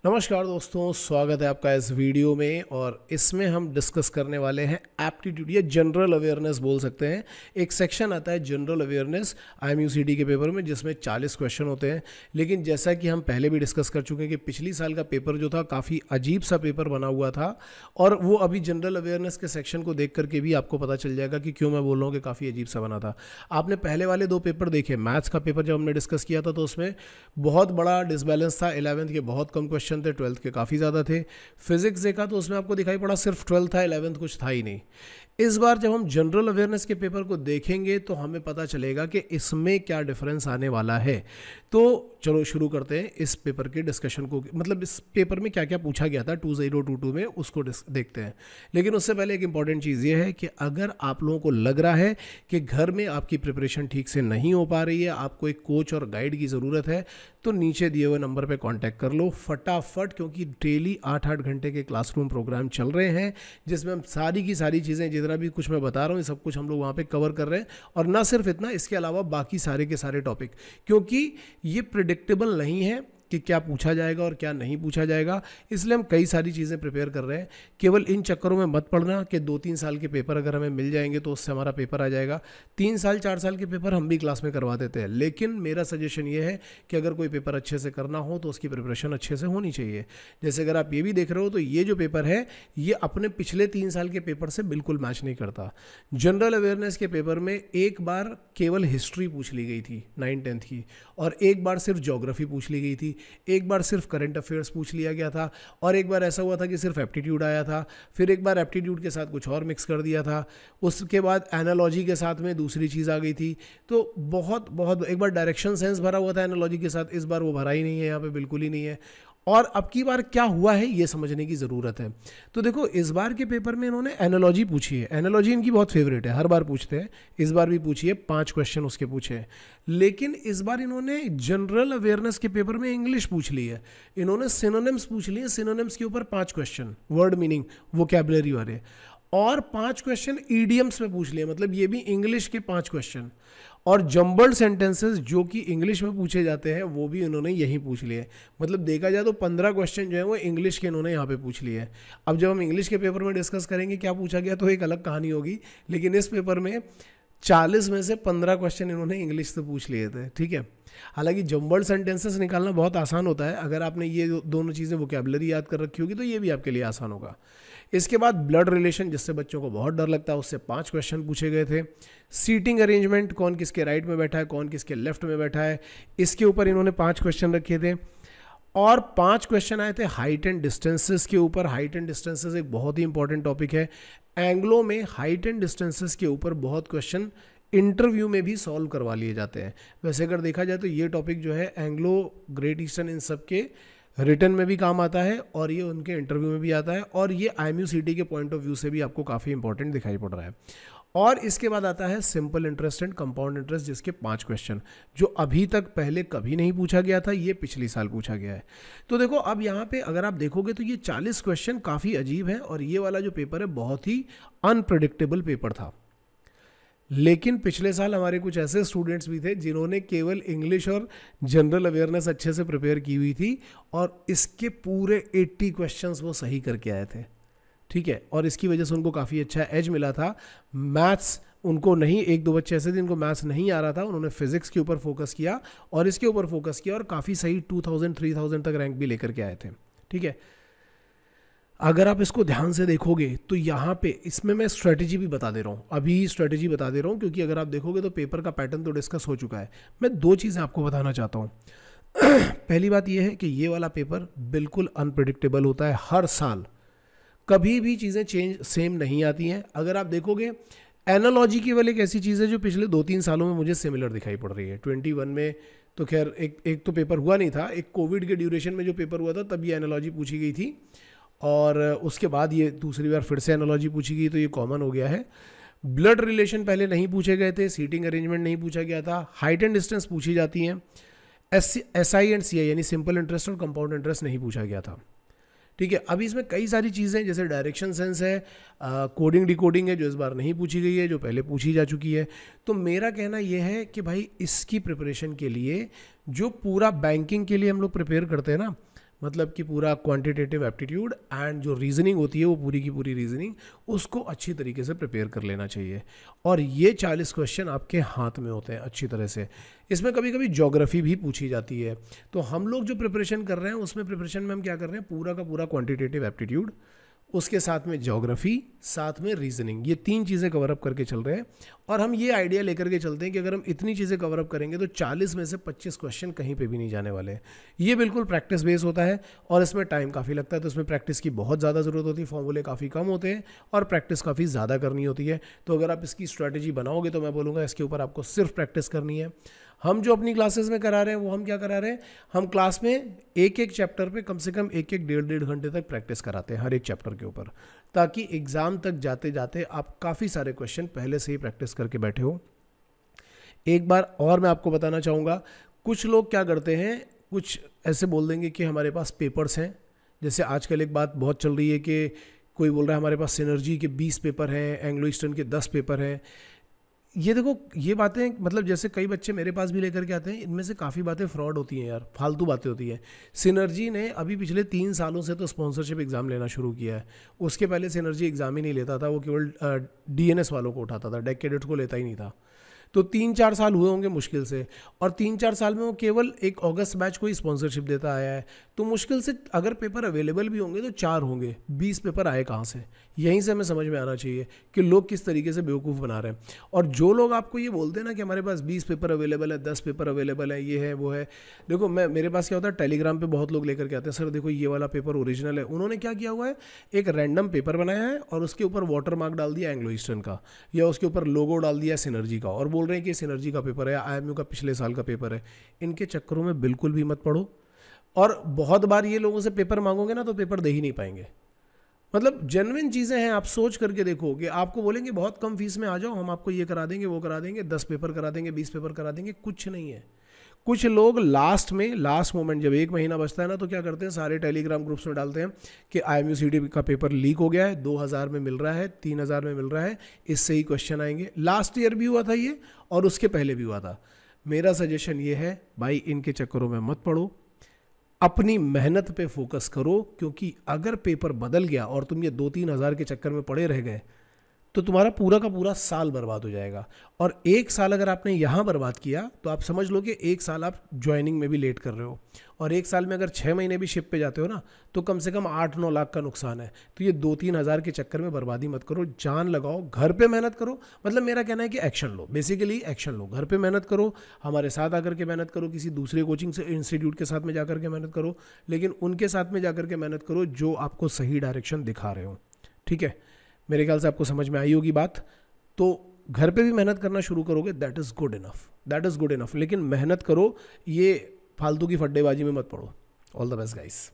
नमस्कार दोस्तों, स्वागत है आपका इस वीडियो में। और इसमें हम डिस्कस करने वाले हैं एप्टीट्यूड या जनरल अवेयरनेस बोल सकते हैं। एक सेक्शन आता है जनरल अवेयरनेस IMUCT के पेपर में, जिसमें 40 क्वेश्चन होते हैं। लेकिन जैसा कि हम पहले भी डिस्कस कर चुके हैं कि पिछली साल का पेपर जो था काफ़ी अजीब सा पेपर बना हुआ था, और वो अभी जनरल अवेयरनेस के सेक्शन को देख करके भी आपको पता चल जाएगा कि क्यों मैं बोल रहा हूँ कि काफ़ी अजीब सा बना था। आपने पहले वाले 2 पेपर देखे। मैथ्स का पेपर जब हमने डिस्कस किया था तो उसमें बहुत बड़ा डिसबैलेंस था। 11th के बहुत कम क्वेश्चन थे, 12th के काफ़ी ज़्यादा थे। फिजिक्स देखा तो उसमें आपको दिखाई पड़ा सिर्फ 12th था, 11th कुछ था ही नहीं। इस बार जब हम जनरल अवेयरनेस के पेपर को देखेंगे तो हमें पता चलेगा कि इसमें क्या डिफरेंस आने वाला है। तो चलो शुरू करते हैं इस पेपर के डिस्कशन को, मतलब इस पेपर में क्या क्या पूछा गया था 2022 में, उसको देखते हैं। लेकिन उससे पहले एक इंपॉर्टेंट चीज़ ये है कि अगर आप लोगों को लग रहा है कि घर में आपकी प्रिपरेशन ठीक से नहीं हो पा रही है, आपको एक कोच और गाइड की ज़रूरत है, तो नीचे दिए हुए नंबर पे कांटेक्ट कर लो फटाफट, क्योंकि डेली 8-8 घंटे के क्लासरूम प्रोग्राम चल रहे हैं, जिसमें हम सारी की सारी चीज़ें, जितना भी कुछ मैं बता रहा हूँ, ये सब कुछ हम लोग वहाँ पे कवर कर रहे हैं। और ना सिर्फ इतना, इसके अलावा बाकी सारे के सारे टॉपिक, क्योंकि ये प्रिडिक्टेबल नहीं है कि क्या पूछा जाएगा और क्या नहीं पूछा जाएगा, इसलिए हम कई सारी चीज़ें प्रिपेयर कर रहे हैं। केवल इन चक्करों में मत पड़ना कि 2-3 साल के पेपर अगर हमें मिल जाएंगे तो उससे हमारा पेपर आ जाएगा। 3 साल 4 साल के पेपर हम भी क्लास में करवा देते हैं, लेकिन मेरा सजेशन ये है कि अगर कोई पेपर अच्छे से करना हो तो उसकी प्रिपरेशन अच्छे से होनी चाहिए। जैसे अगर आप ये भी देख रहे हो तो ये जो पेपर है ये अपने पिछले 3 साल के पेपर से बिल्कुल मैच नहीं करता। जनरल अवेयरनेस के पेपर में एक बार केवल हिस्ट्री पूछ ली गई थी 9th-10th की, और एक बार सिर्फ ज्योग्राफी पूछ ली गई थी, एक बार सिर्फ करंट अफेयर्स पूछ लिया गया था, और एक बार ऐसा हुआ था कि सिर्फ एप्टीट्यूड आया था, फिर एक बार एप्टीट्यूड के साथ कुछ और मिक्स कर दिया था, उसके बाद एनालॉजी के साथ में दूसरी चीज़ आ गई थी। तो बहुत एक बार डायरेक्शन सेंस भरा हुआ था एनालॉजी के साथ, इस बार वो भरा ही नहीं है, यहाँ पे बिल्कुल ही नहीं है। और अब की बार क्या हुआ है ये समझने की ज़रूरत है। तो देखो, इस बार के पेपर में इन्होंने एनालॉजी पूछी है। एनालॉजी इनकी बहुत फेवरेट है, हर बार पूछते हैं, इस बार भी पूछी है, 5 क्वेश्चन उसके पूछे हैं। लेकिन इस बार इन्होंने जनरल अवेयरनेस के पेपर में इंग्लिश पूछ ली है। इन्होंने सिनोनिम्स पूछ लिए, सिनोनिम्स के ऊपर 5 क्वेश्चन, वर्ड मीनिंग, वोकैबुलरी वाले, और 5 क्वेश्चन ईडियम्स में पूछ लिए, मतलब ये भी इंग्लिश के 5 क्वेश्चन। और जम्बल्ड सेंटेंसेस जो कि इंग्लिश में पूछे जाते हैं वो भी इन्होंने यहीं पूछ लिए। मतलब देखा जाए तो 15 क्वेश्चन जो है वो इंग्लिश के इन्होंने यहाँ पे पूछ लिए हैं। अब जब हम इंग्लिश के पेपर में डिस्कस करेंगे क्या पूछा गया तो एक अलग कहानी होगी, लेकिन इस पेपर में 40 में से 15 क्वेश्चन इन्होंने इंग्लिश से पूछ लिए थे। ठीक है, हालांकि जम्बल्ड सेंटेंसेस निकालना बहुत आसान होता है, अगर आपने ये दोनों चीज़ें वोकैबुलरी याद कर रखी होगी तो ये भी आपके लिए आसान होगा। इसके बाद ब्लड रिलेशन, जिससे बच्चों को बहुत डर लगता है, उससे 5 क्वेश्चन पूछे गए थे। सीटिंग अरेंजमेंट, कौन किसके राइट में बैठा है, कौन किसके लेफ्ट में बैठा है, इसके ऊपर इन्होंने 5 क्वेश्चन रखे थे। और 5 क्वेश्चन आए थे हाइट एंड डिस्टेंसेस के ऊपर। हाइट एंड डिस्टेंसेस एक बहुत ही इंपॉर्टेंट टॉपिक है। एंग्लो में हाइट एंड डिस्टेंसेस के ऊपर बहुत क्वेश्चन इंटरव्यू में भी सॉल्व करवा लिए जाते हैं। वैसे अगर देखा जाए तो ये टॉपिक जो है एंग्लो, ग्रेट ईस्टर्न, इन सब के रिटर्न में भी काम आता है और ये उनके इंटरव्यू में भी आता है, और ये IMUCT के पॉइंट ऑफ व्यू से भी आपको काफ़ी इंपॉर्टेंट दिखाई पड़ रहा है। और इसके बाद आता है simple interest and compound interest, जिसके 5 क्वेश्चन, जो अभी तक पहले कभी नहीं पूछा गया था, ये पिछले साल पूछा गया है। तो देखो, अब यहाँ पे अगर आप देखोगे तो ये 40 क्वेश्चन काफ़ी अजीब है, और ये वाला जो पेपर है बहुत ही अनप्रेडिक्टेबल पेपर था। लेकिन पिछले साल हमारे कुछ ऐसे स्टूडेंट्स भी थे जिन्होंने केवल इंग्लिश और जनरल अवेयरनेस अच्छे से प्रिपेयर की हुई थी, और इसके पूरे 80 क्वेश्चंस वो सही करके आए थे। ठीक है, और इसकी वजह से उनको काफ़ी अच्छा एज मिला था। मैथ्स उनको नहीं, 1-2 बच्चे ऐसे थे जिनको मैथ्स नहीं आ रहा था, उन्होंने फिजिक्स के ऊपर फोकस किया और इसके ऊपर फोकस किया, और काफ़ी सही 2000-3000 तक रैंक भी लेकर के आए थे। ठीक है, अगर आप इसको ध्यान से देखोगे तो यहाँ पे, इसमें मैं स्ट्रेटजी भी बता दे रहा हूँ, अभी स्ट्रेटजी बता दे रहा हूँ, क्योंकि अगर आप देखोगे तो पेपर का पैटर्न तो डिस्कस हो चुका है। मैं 2 चीज़ें आपको बताना चाहता हूँ। पहली बात यह है कि ये वाला पेपर बिल्कुल अनप्रिडिक्टेबल होता है हर साल, कभी भी चीज़ें सेम नहीं आती हैं। अगर आप देखोगे, एनालॉजी केवल एक ऐसी चीज़ है जो पिछले 2-3 सालों में मुझे सिमिलर दिखाई पड़ रही है। 21 में तो खैर एक तो पेपर हुआ नहीं था, एक कोविड के ड्यूरेशन में जो पेपर हुआ था तब ये एनालॉजी पूछी गई थी, और उसके बाद ये दूसरी बार फिर से एनालॉजी पूछी गई, तो ये कॉमन हो गया है। ब्लड रिलेशन पहले नहीं पूछे गए थे, सीटिंग अरेंजमेंट नहीं पूछा गया था, हाइट एंड डिस्टेंस पूछी जाती हैं, SI एंड CI यानी सिंपल इंटरेस्ट और कंपाउंड इंटरेस्ट नहीं पूछा गया था। ठीक है, अभी इसमें कई सारी चीज़ें, जैसे डायरेक्शन सेंस है, कोडिंग डिकोडिंग है, जो इस बार नहीं पूछी गई है, जो पहले पूछी जा चुकी है। तो मेरा कहना यह है कि भाई इसकी प्रिपरेशन के लिए, जो पूरा बैंकिंग के लिए हम लोग प्रिपेयर करते हैं ना, मतलब कि पूरा क्वांटिटेटिव एप्टीट्यूड एंड जो रीजनिंग होती है वो पूरी की पूरी रीजनिंग, उसको अच्छी तरीके से प्रिपेयर कर लेना चाहिए। और ये 40 क्वेश्चन आपके हाथ में होते हैं अच्छी तरह से। इसमें कभी कभी ज्योग्राफी भी पूछी जाती है। तो हम लोग जो प्रिपरेशन कर रहे हैं उसमें प्रिपरेशन में हम क्या कर रहे हैं, पूरा का पूरा क्वांटिटेटिव एप्टीट्यूड, उसके साथ में ज्योग्राफी, साथ में रीजनिंग, ये 3 चीज़ें कवर अप करके चल रहे हैं। और हम ये आइडिया लेकर के चलते हैं कि अगर हम इतनी चीज़ें कवर अप करेंगे तो 40 में से 25 क्वेश्चन कहीं पे भी नहीं जाने वाले हैं। ये बिल्कुल प्रैक्टिस बेस होता है और इसमें टाइम काफ़ी लगता है, तो इसमें प्रैक्टिस की बहुत ज़्यादा ज़रूरत होती है, फॉर्मूले काफ़ी कम होते हैं और प्रैक्टिस काफ़ी ज़्यादा करनी होती है। तो अगर आप इसकी स्ट्रैटेजी बनाओगे तो मैं बोलूँगा इसके ऊपर आपको सिर्फ प्रैक्टिस करनी है। हम जो अपनी क्लासेस में करा रहे हैं वो हम क्या करा रहे हैं, हम क्लास में एक एक चैप्टर पे कम से कम एक एक 1.5 घंटे तक प्रैक्टिस कराते हैं हर एक चैप्टर के ऊपर, ताकि एग्ज़ाम तक जाते जाते आप काफ़ी सारे क्वेश्चन पहले से ही प्रैक्टिस करके बैठे हो। एक बार और मैं आपको बताना चाहूँगा, कुछ लोग क्या करते हैं, कुछ ऐसे बोल देंगे कि हमारे पास पेपर्स हैं। जैसे आजकल एक बात बहुत चल रही है कि कोई बोल रहा है हमारे पास सिनर्जी के 20 पेपर हैं, एंग्लो ईस्टर्न के 10 पेपर हैं। ये देखो, ये बातें मतलब जैसे कई बच्चे मेरे पास भी लेकर के आते हैं, इनमें से काफ़ी बातें फ्रॉड होती हैं यार, फालतू बातें होती हैं। सिनर्जी ने अभी पिछले 3 सालों से तो स्पॉन्सरशिप एग्ज़ाम लेना शुरू किया है। उसके पहले सिनर्जी एग्ज़ाम ही नहीं लेता था, वो केवल DNS वालों को उठाता था, डेक कैडेट्स को लेता ही नहीं था। तो 3-4 साल हुए होंगे मुश्किल से, और 3-4 साल में वो केवल एक अगस्त बैच को ही स्पॉन्सरशिप देता आया है। तो मुश्किल से अगर पेपर अवेलेबल भी होंगे तो 4 होंगे, 20 पेपर आए कहाँ से? यहीं से हमें समझ में आना चाहिए कि लोग किस तरीके से बेवकूफ़ बना रहे हैं। और जो लोग आपको ये बोलते हैं ना कि हमारे पास 20 पेपर अवेलेबल है, 10 पेपर अवेलेबल है, ये है वो है, देखो मेरे पास क्या होता है, टेलीग्राम पे बहुत लोग लेकर के आते हैं, सर देखो ये वाला पेपर ओरिजिनल है। उन्होंने क्या किया हुआ है, एक रैंडम पेपर बनाया है और उसके ऊपर वाटर मार्क डाल दिया एंग्लो ईस्टर्न का, या उसके ऊपर लोगो डाल दिया सिनर्जी का, और बोल रहे हैं कि सिनर्जी का पेपर है, IMU का पिछले साल का पेपर है। इनके चक्करों में बिल्कुल भी मत पड़ो। और बहुत बार ये लोगों से पेपर मांगोगे ना तो पेपर दे ही नहीं पाएंगे। मतलब जेन्युइन चीज़ें हैं, आप सोच करके देखो कि आपको बोलेंगे बहुत कम फीस में आ जाओ, हम आपको ये करा देंगे, वो करा देंगे, 10 पेपर करा देंगे, 20 पेपर करा देंगे, कुछ नहीं है। कुछ लोग लास्ट मोमेंट जब 1 महीना बचता है ना, तो क्या करते हैं, सारे टेलीग्राम ग्रुप्स में डालते हैं कि IMU CD का पेपर लीक हो गया है, 2000 में मिल रहा है, 3000 में मिल रहा है, इससे ही क्वेश्चन आएंगे। लास्ट ईयर भी हुआ था ये, और उसके पहले भी हुआ था। मेरा सजेशन ये है भाई, इनके चक्करों में मत पड़ो, अपनी मेहनत पे फोकस करो, क्योंकि अगर पेपर बदल गया और तुम ये 2-3 हज़ार के चक्कर में पड़े रह गए तो तुम्हारा पूरा का पूरा साल बर्बाद हो जाएगा। और 1 साल अगर आपने यहाँ बर्बाद किया तो आप समझ लो कि 1 साल आप ज्वाइनिंग में भी लेट कर रहे हो, और 1 साल में अगर 6 महीने भी शिप पे जाते हो ना तो कम से कम 8-9 लाख का नुकसान है। तो ये 2-3 हज़ार के चक्कर में बर्बादी मत करो, जान लगाओ, घर पे मेहनत करो। मतलब मेरा कहना है कि एक्शन लो, बेसिकली एक्शन लो, घर पे मेहनत करो, हमारे साथ आकर के मेहनत करो, किसी दूसरे कोचिंग से इंस्टीट्यूट के साथ में जाकर के मेहनत करो, लेकिन उनके साथ में जाकर के मेहनत करो जो आपको सही डायरेक्शन दिखा रहे हो। ठीक है, मेरे ख्याल से आपको समझ में आई होगी बात। तो घर पे भी मेहनत करना शुरू करोगे, दैट इज़ गुड इनफ, लेकिन मेहनत करो, ये फालतू की फड्डेबाजी में मत पड़ो। All the best guys.